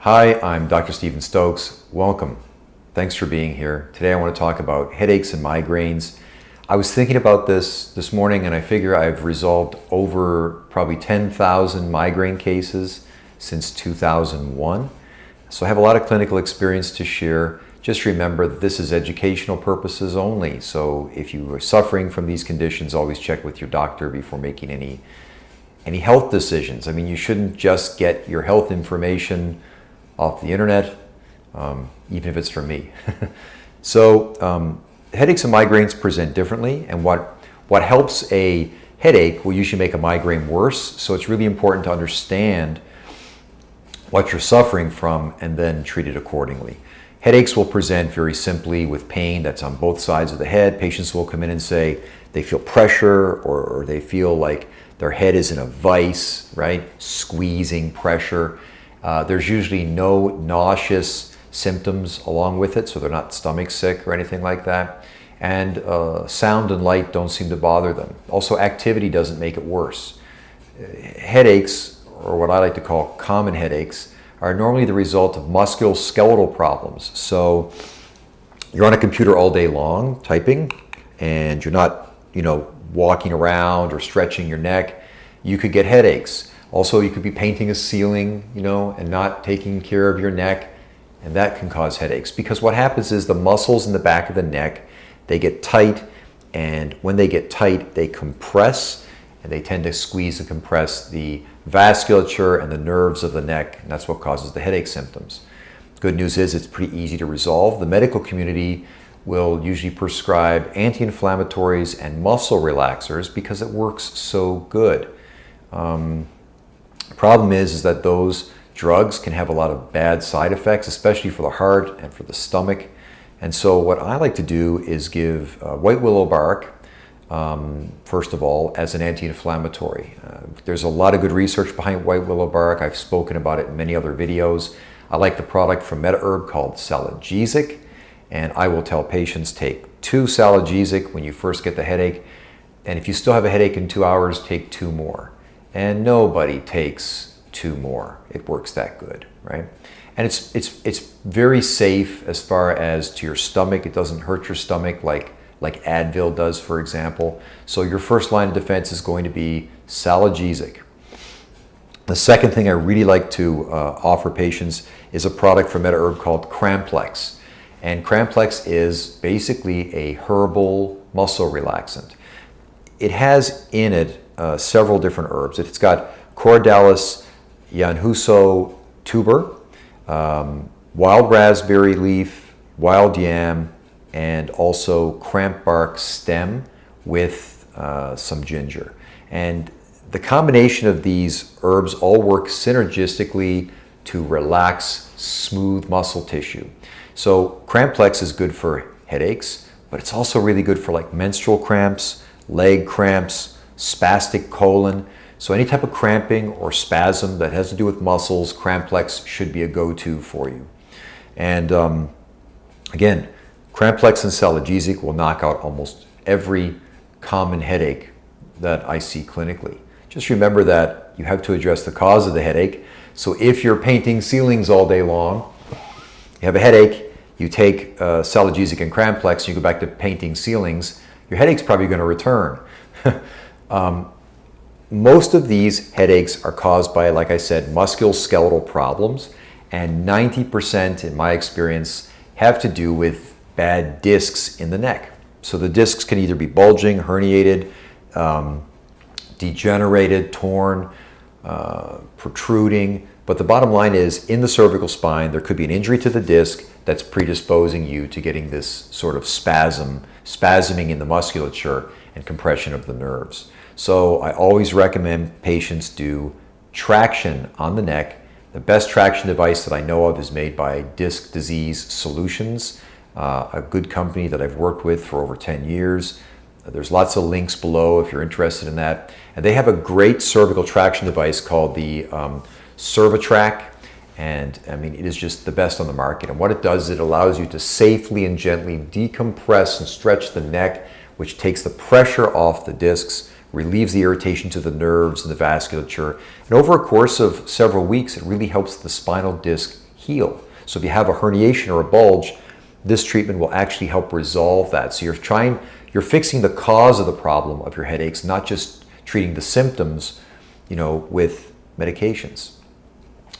Hi, I'm Dr. Stephen Stokes. Welcome. Thanks for being here. Today I want to talk about headaches and migraines. I was thinking about this morning, and I figure I've resolved over probably 10,000 migraine cases since 2001. So I have a lot of clinical experience to share. Just remember that this is educational purposes only. So if you are suffering from these conditions, always check with your doctor before making any health decisions. I mean, you shouldn't just get your health information off the internet, even if it's from me. So headaches and migraines present differently, and what helps a headache will usually make a migraine worse. So it's really important to understand what you're suffering from and then treat it accordingly. Headaches will present very simply with pain that's on both sides of the head. Patients will come in and say they feel pressure or they feel like their head is in a vice, right? Squeezing pressure. There's usually no nauseous symptoms along with it, so they're not stomach sick or anything like that. And sound and light don't seem to bother them. Also, activity doesn't make it worse. Headaches, or what I like to call common headaches, are normally the result of musculoskeletal problems. So you're on a computer all day long typing, and you're not, walking around or stretching your neck. You could get headaches. Also, you could be painting a ceiling, and not taking care of your neck, and that can cause headaches. Because what happens is the muscles in the back of the neck, they get tight, and when they get tight, they compress, and they tend to squeeze and compress the vasculature and the nerves of the neck, and that's what causes the headache symptoms. Good news is it's pretty easy to resolve. The medical community will usually prescribe anti-inflammatories and muscle relaxers because it works so good. Problem is that those drugs can have a lot of bad side effects, especially for the heart and for the stomach. And so what I like to do is give white willow bark, first of all, as an anti-inflammatory. There's a lot of good research behind white willow bark. I've spoken about it in many other videos. I like the product from MEDI-HERB called Saligesic, and I will tell patients take 2 Saligesic when you first get the headache, and if you still have a headache in 2 hours, take 2 more. And nobody takes 2 more. It works that good, right? And it's very safe as far as to your stomach. It doesn't hurt your stomach like Advil does, for example. So your first line of defense is going to be Saligesic. The second thing I really like to offer patients is a product from MEDI-HERB called Cramplex. And Cramplex is basically a herbal muscle relaxant. It has in it several different herbs. It's got Cordalis yanhuso tuber, wild raspberry leaf, wild yam, and also cramp bark stem with some ginger. And the combination of these herbs all work synergistically to relax smooth muscle tissue. So Cramplex is good for headaches, but it's also really good for like menstrual cramps, leg cramps, spastic colon. So any type of cramping or spasm that has to do with muscles, Cramplex should be a go-to for you. And again, Cramplex and Saligesic will knock out almost every common headache that I see clinically. Just remember that you have to address the cause of the headache. So if you're painting ceilings all day long, you have a headache, you take Saligesic and Cramplex, you go back to painting ceilings, your headache's probably going to return. Most of these headaches are caused by, like I said, musculoskeletal problems, and 90% in my experience have to do with bad discs in the neck. So the discs can either be bulging, herniated, degenerated, torn, protruding, but the bottom line is in the cervical spine there could be an injury to the disc that's predisposing you to getting this sort of spasming in the musculature and compression of the nerves. So I always recommend patients do traction on the neck. The best traction device that I know of is made by Disc Disease Solutions, a good company that I've worked with for over 10 years. There's lots of links below if you're interested in that. And they have a great cervical traction device called the Cervitrac. And I mean, it is just the best on the market. And what it does is it allows you to safely and gently decompress and stretch the neck, which takes the pressure off the discs, relieves the irritation to the nerves and the vasculature. And over a course of several weeks, it really helps the spinal disc heal. So if you have a herniation or a bulge, this treatment will actually help resolve that. So you're fixing the cause of the problem of your headaches, not just treating the symptoms, with medications.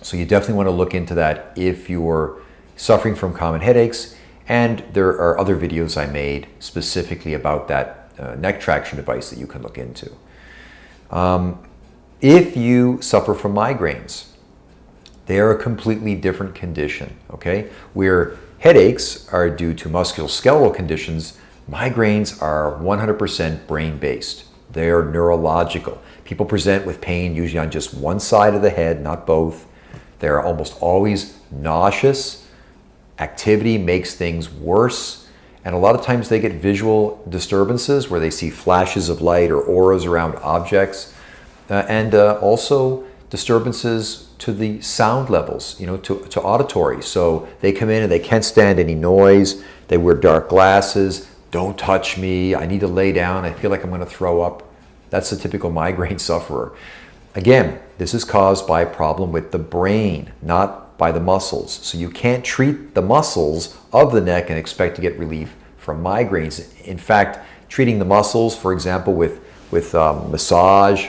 So you definitely want to look into that if you're suffering from common headaches. And there are other videos I made specifically about that neck traction device that you can look into. If you suffer from migraines, they are a completely different condition, okay? Where headaches are due to musculoskeletal conditions, migraines are 100% brain-based. They are neurological. People present with pain usually on just one side of the head, not both. They're almost always nauseous. Activity makes things worse. And a lot of times they get visual disturbances where they see flashes of light or auras around objects. And also disturbances to the sound levels, to auditory. So they come in and they can't stand any noise. They wear dark glasses. Don't touch me. I need to lay down. I feel like I'm going to throw up. That's the typical migraine sufferer. Again, this is caused by a problem with the brain, not by the muscles. So you can't treat the muscles of the neck and expect to get relief from migraines. In fact, treating the muscles, for example, with massage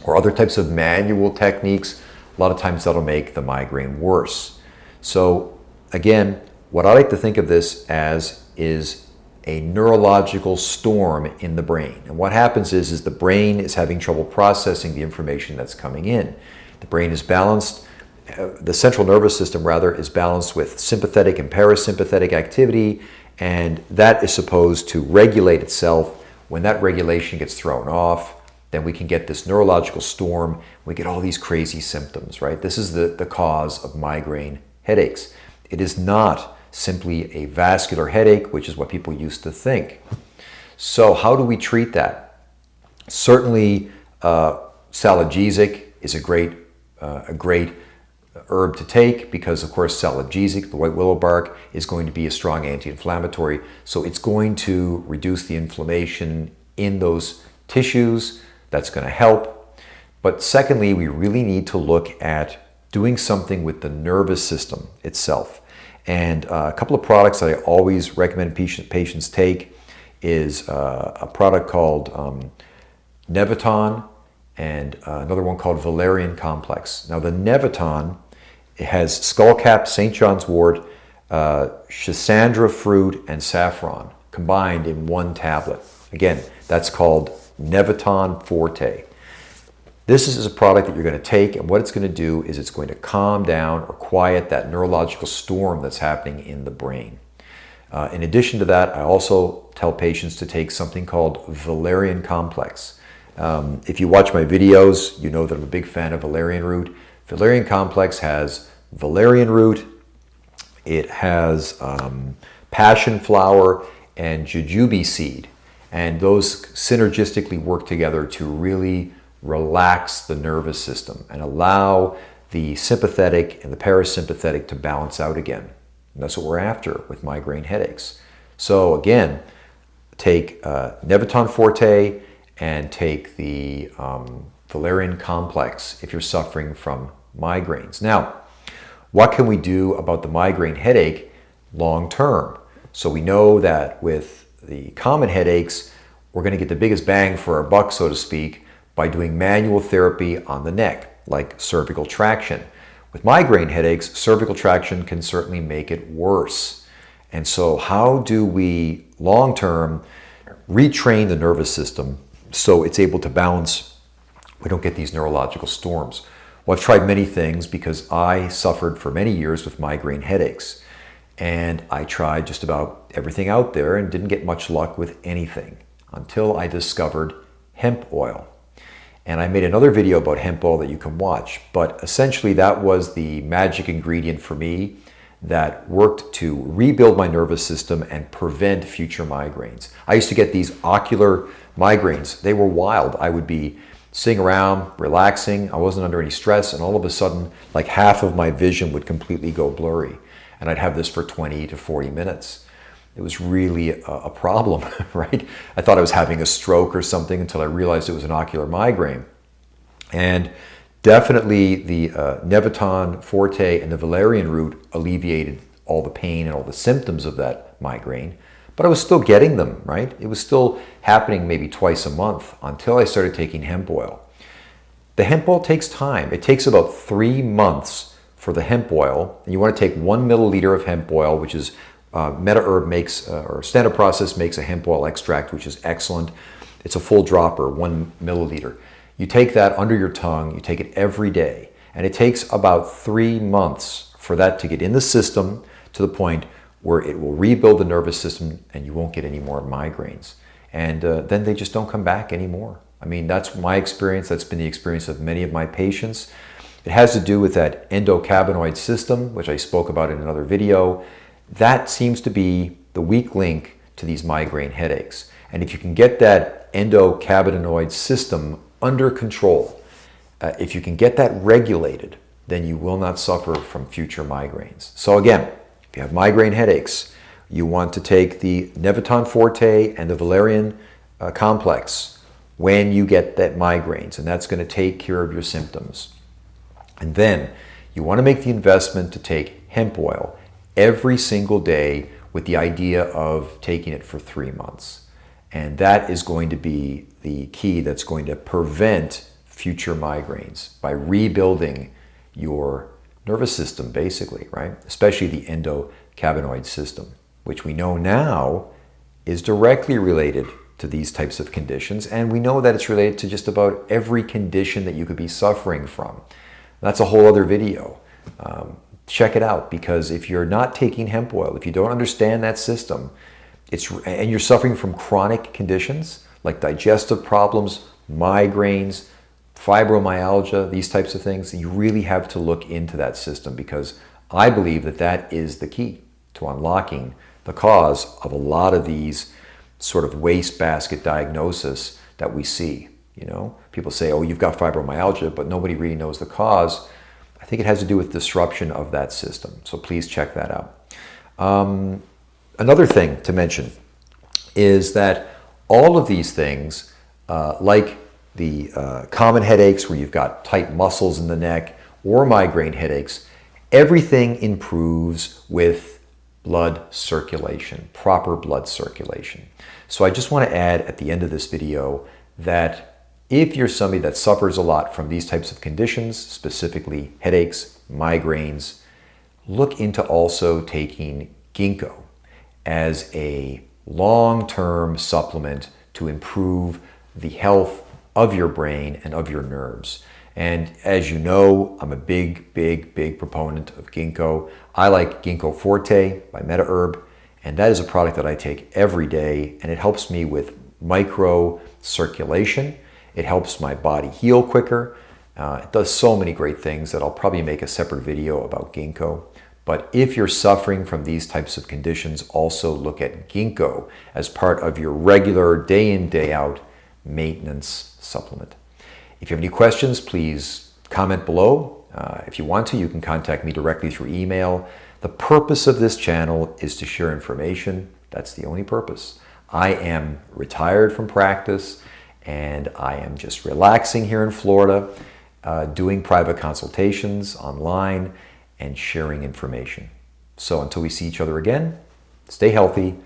or other types of manual techniques, a lot of times that'll make the migraine worse. So again, what I like to think of this as is a neurological storm in the brain. And what happens is the brain is having trouble processing the information that's coming in. The brain is balanced, the central nervous system rather, is balanced with sympathetic and parasympathetic activity, and that is supposed to regulate itself. When that regulation gets thrown off, then we can get this neurological storm. We get all these crazy symptoms, right? This is the cause of migraine headaches. It is not simply a vascular headache, which is what people used to think. So how do we treat that? Certainly, Saligesic is a great herb to take because, of course, Saligesic, the white willow bark, is going to be a strong anti-inflammatory. So it's going to reduce the inflammation in those tissues. That's going to help. But secondly, we really need to look at doing something with the nervous system itself. And a couple of products that I always recommend patients take is a product called Nevaton and another one called Valerian Complex. Now the Nevaton, it has skullcap, St. John's wort, schisandra fruit, and saffron combined in one tablet. Again, that's called Nevaton Forte. This is a product that you're going to take, and what it's going to do is it's going to calm down or quiet that neurological storm that's happening in the brain. In addition to that, I also tell patients to take something called Valerian Complex. If you watch my videos, you know that I'm a big fan of valerian root. Valerian Complex has valerian root, it has passion flower, and jujube seed. And those synergistically work together to really relax the nervous system and allow the sympathetic and the parasympathetic to balance out again. And that's what we're after with migraine headaches. So again, take Nevaton Forte and take the Valerian Complex if you're suffering from migraines. Now, what can we do about the migraine headache long term? So we know that with the common headaches, we're going to get the biggest bang for our buck, so to speak, by doing manual therapy on the neck, like cervical traction. With migraine headaches, cervical traction can certainly make it worse. And so how do we long-term retrain the nervous system so it's able to balance, we don't get these neurological storms? Well, I've tried many things because I suffered for many years with migraine headaches. And I tried just about everything out there and didn't get much luck with anything until I discovered hemp oil. And I made another video about hemp oil that you can watch, but essentially that was the magic ingredient for me that worked to rebuild my nervous system and prevent future migraines. I used to get these ocular migraines. They were wild. I would be sitting around, relaxing. I wasn't under any stress, and all of a sudden, like half of my vision would completely go blurry. And I'd have this for 20 to 40 minutes. It was really a problem, right? I thought I was having a stroke or something until I realized it was an ocular migraine. And Definitely the Nevaton Forte and the Valerian root alleviated all the pain and all the symptoms of that migraine, but I was still getting them, right? It was still happening maybe twice a month until I started taking hemp oil. The hemp oil takes time. It takes about 3 months for the hemp oil, and you want to take 1 milliliter of hemp oil, which is MEDI-HERB makes, or Standard Process makes a hemp oil extract, which is excellent. It's a full dropper, 1 milliliter. You take that under your tongue, you take it every day, and it takes about 3 months for that to get in the system to the point where it will rebuild the nervous system and you won't get any more migraines. And then they just don't come back anymore. I mean, that's my experience. That's been the experience of many of my patients. It has to do with that endocannabinoid system, which I spoke about in another video. That seems to be the weak link to these migraine headaches. And if you can get that endocannabinoid system under control, if you can get that regulated, then you will not suffer from future migraines. So again, if you have migraine headaches, you want to take the Nevaton Forte and the Valerian Complex when you get that migraines, and that's going to take care of your symptoms. And then you want to make the investment to take hemp oil every single day with the idea of taking it for 3 months. And that is going to be the key that's going to prevent future migraines by rebuilding your nervous system, basically, right? Especially the endocannabinoid system, which we know now is directly related to these types of conditions. And we know that it's related to just about every condition that you could be suffering from. That's a whole other video. Check it out, because if you're not taking hemp oil, if you don't understand that system, and you're suffering from chronic conditions like digestive problems, migraines, fibromyalgia, these types of things, you really have to look into that system, because I believe that that is the key to unlocking the cause of a lot of these sort of wastebasket diagnosis that we see. You know, people say, oh, you've got fibromyalgia, but nobody really knows the cause. I think it has to do with disruption of that system. So please check that out. Another thing to mention is that all of these things, like the common headaches where you've got tight muscles in the neck, or migraine headaches, everything improves with blood circulation, proper blood circulation. So I just want to add at the end of this video that if you're somebody that suffers a lot from these types of conditions, specifically headaches, migraines, look into also taking ginkgo as a long-term supplement to improve the health of your brain and of your nerves. And as you know, I'm a big proponent of ginkgo. I like Ginkgo Forte by MEDI-HERB, and that is a product that I take every day, and it helps me with micro circulation. It helps my body heal quicker. It does so many great things that I'll probably make a separate video about ginkgo. But if you're suffering from these types of conditions, also look at ginkgo as part of your regular day in, day out maintenance supplement. If you have any questions, please comment below. If you want to, you can contact me directly through email. The purpose of this channel is to share information. That's the only purpose. I am retired from practice, and I am just relaxing here in Florida, doing private consultations online and sharing information. So until we see each other again, stay healthy,